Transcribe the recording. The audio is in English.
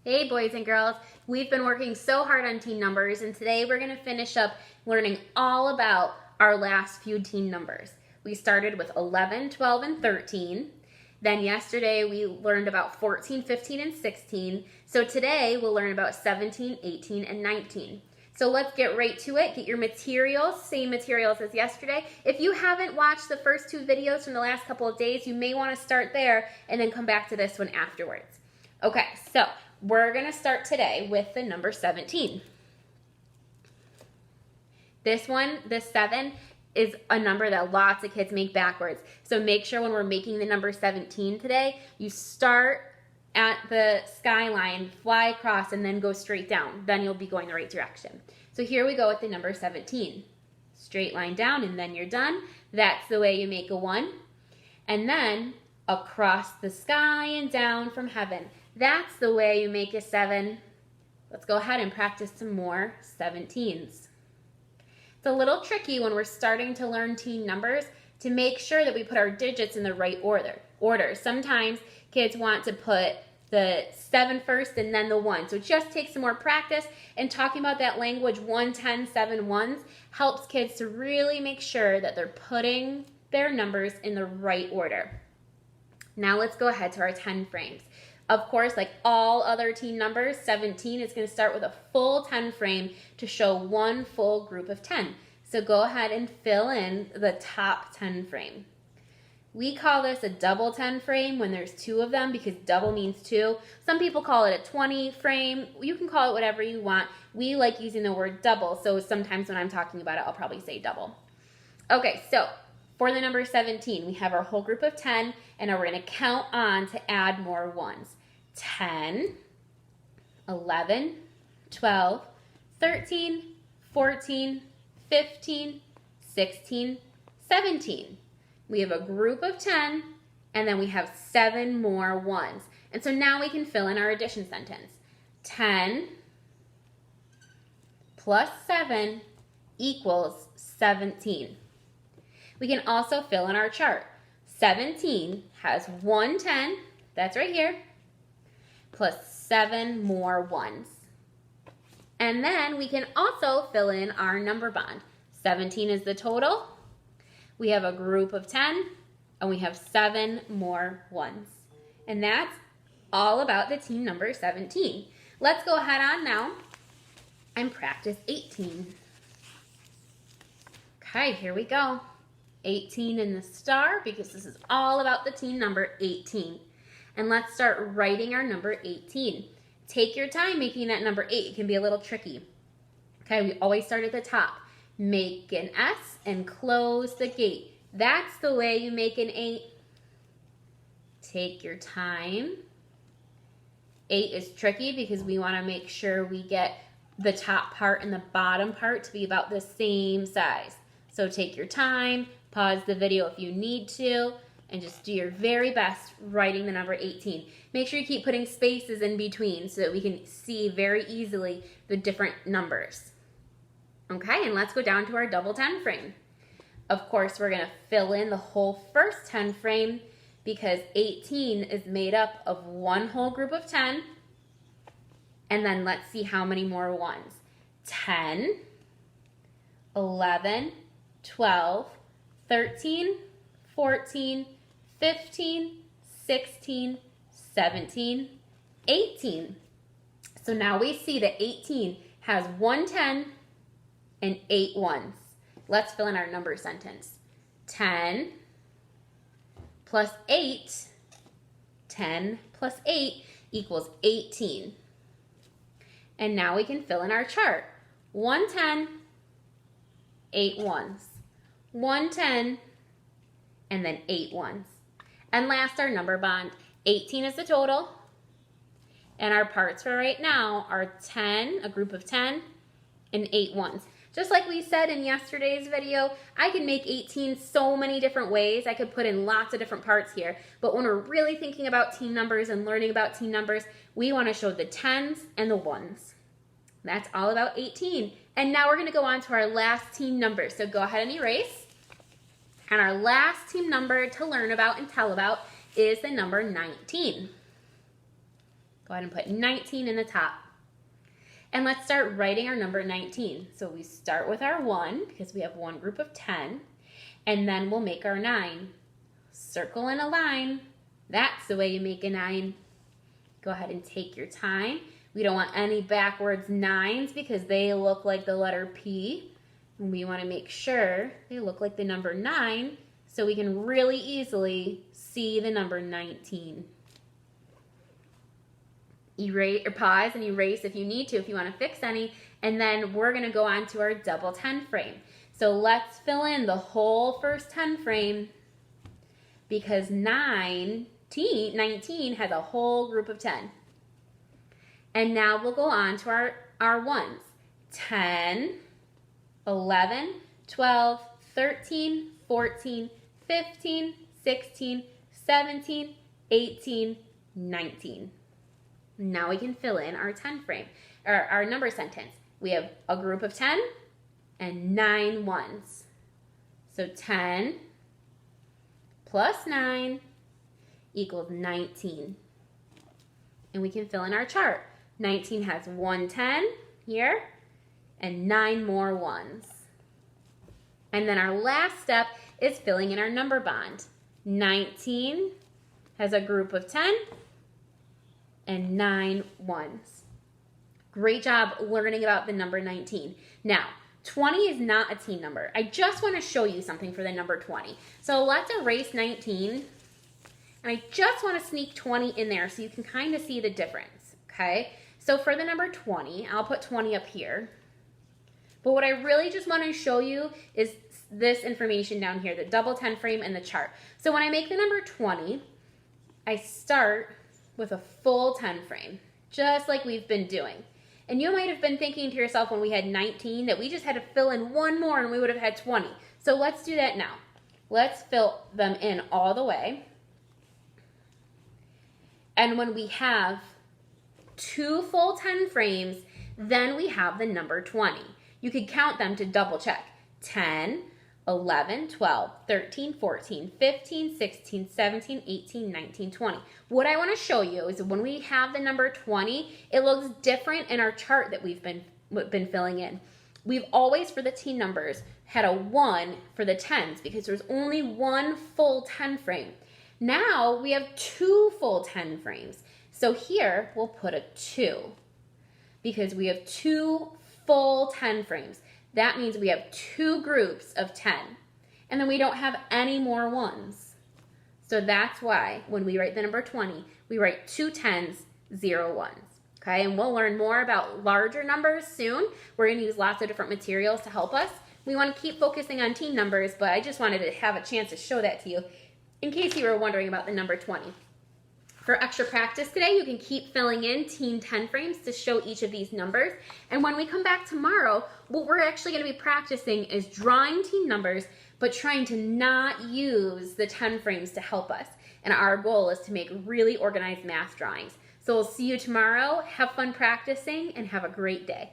Hey boys and girls, we've been working so hard on teen numbers, and today we're going to finish up learning all about our last few teen numbers. We started with 11, 12, and 13. Then yesterday we learned about 14, 15, and 16. So today we'll learn about 17, 18, and 19. So let's get right to it. Get your materials, same materials as yesterday. If you haven't watched the first two videos from the last couple of days, you may want to start there and then come back to this one afterwards. Okay, so we're going to start today with the number 17. This one, the 7, is a number that lots of kids make backwards. So make sure when we're making the number 17 today, you start at the skyline, fly across, and then go straight down. Then you'll be going the right direction. So here we go with the number 17. Straight line down, and then you're done. That's the way you make a 1. And then across the sky and down from heaven. That's the way you make a 7. Let's go ahead and practice some more 17s. It's a little tricky when we're starting to learn teen numbers to make sure that we put our digits in the right order. Sometimes kids want to put the 7 first and then the 1. So it just takes some more practice, and talking about that language 1, 10, 7, 1s helps kids to really make sure that they're putting their numbers in the right order. Now let's go ahead to our 10 frames. Of course, like all other teen numbers, 17 is going to start with a full 10 frame to show one full group of 10. So go ahead and fill in the top 10 frame. We call this a double 10 frame when there's 2 of them, because double means 2. Some people call it a 20 frame. You can call it whatever you want. We like using the word double, so sometimes when I'm talking about it, I'll probably say double. Okay, so for the number 17, we have our whole group of 10, and now we're going to count on to add more 1s. 10, 11, 12, 13, 14, 15, 16, 17. We have a group of 10, and then we have 7 more 1s. And so now we can fill in our addition sentence. 10 plus 7 equals 17. We can also fill in our chart. 17 has 1 10, that's right here, plus 7 more 1s. And then we can also fill in our number bond. 17 is the total. We have a group of 10, and we have 7 more 1s. And that's all about the teen number 17. Let's go ahead on now and practice 18. Okay, here we go. 18 in the star, because this is all about the teen number 18. And let's start writing our number 18. Take your time making that number 8. It can be a little tricky. Okay, we always start at the top. Make an S and close the gate. That's the way you make an 8. Take your time. 8 is tricky because we want to make sure we get the top part and the bottom part to be about the same size. So take your time, pause the video if you need to, and just do your very best writing the number 18. Make sure you keep putting spaces in between so that we can see very easily the different numbers. Okay, and let's go down to our double 10 frame. Of course, we're going to fill in the whole first 10 frame because 18 is made up of one whole group of 10. And then let's see how many more 1s. 10, 11, 12, 13, 14, 15, 16, 17, 18. So now we see that 18 has 1 10 and 8 1s. Let's fill in our number sentence. 10 plus 8, 10 plus 8 equals 18. And now we can fill in our chart. 1 10, 8 1s. 1 10, and then 8 1s. And last, our number bond. 18 is the total. And our parts for right now are 10, a group of 10, and 8 1s. Just like we said in yesterday's video, I can make 18 so many different ways. I could put in lots of different parts here. But when we're really thinking about teen numbers and learning about teen numbers, we want to show the 10s and the 1s. That's all about 18. And now we're going to go on to our last teen number. So go ahead and erase. And our last teen number to learn about and tell about is the number 19. Go ahead and put 19 in the top. And let's start writing our number 19. So we start with our 1 because we have one group of 10. And then we'll make our 9. Circle in a line. That's the way you make a 9. Go ahead and take your time. We don't want any backwards 9s because they look like the letter P. And we want to make sure they look like the number 9 so we can really easily see the number 19. Erase or pause and erase if you need to, if you want to fix any. And then we're going to go on to our double 10 frame. So let's fill in the whole first 10 frame because 19 has a whole group of 10. And now we'll go on to our ones. 10, 11, 12, 13, 14, 15, 16, 17, 18, 19. Now we can fill in our 10 frame, or our number sentence. We have a group of 10 and 9 ones. So 10 plus 9 equals 19. And we can fill in our chart. 19 has one 10 here and 9 more ones. And then our last step is filling in our number bond. 19 has a group of 10 and 9 ones. Great job learning about the number 19. Now, 20 is not a team number. I just want to show you something for the number 20. So let's erase 19. And I just want to sneak 20 in there so you can kind of see the difference, okay? So for the number 20, I'll put 20 up here. But what I really just want to show you is this information down here, the double 10 frame and the chart. So when I make the number 20, I start with a full 10 frame, just like we've been doing. And you might have been thinking to yourself when we had 19 that we just had to fill in one more and we would have had 20. So let's do that now. Let's fill them in all the way. And when we have 2 full 10 frames, then we have the number 20. You could count them to double check. 10, 11, 12, 13, 14, 15, 16, 17, 18, 19, 20. What I want to show you is when we have the number 20, it looks different in our chart that we've been filling in. We've always, for the team numbers, had a 1 for the 10s because there's only one full 10 frame. Now we have 2 full 10 frames. So here we'll put a 2 because we have 2 full 10 frames. That means we have 2 groups of 10. And then we don't have any more ones. So that's why when we write the number 20, we write 2 10s, 0 ones. Okay, and we'll learn more about larger numbers soon. We're going to use lots of different materials to help us. We want to keep focusing on team numbers, but I just wanted to have a chance to show that to you in case you were wondering about the number 20. For extra practice today, you can keep filling in team 10 frames to show each of these numbers. And when we come back tomorrow, what we're actually going to be practicing is drawing team numbers, but trying to not use the 10 frames to help us. And our goal is to make really organized math drawings. So we'll see you tomorrow. Have fun practicing and have a great day.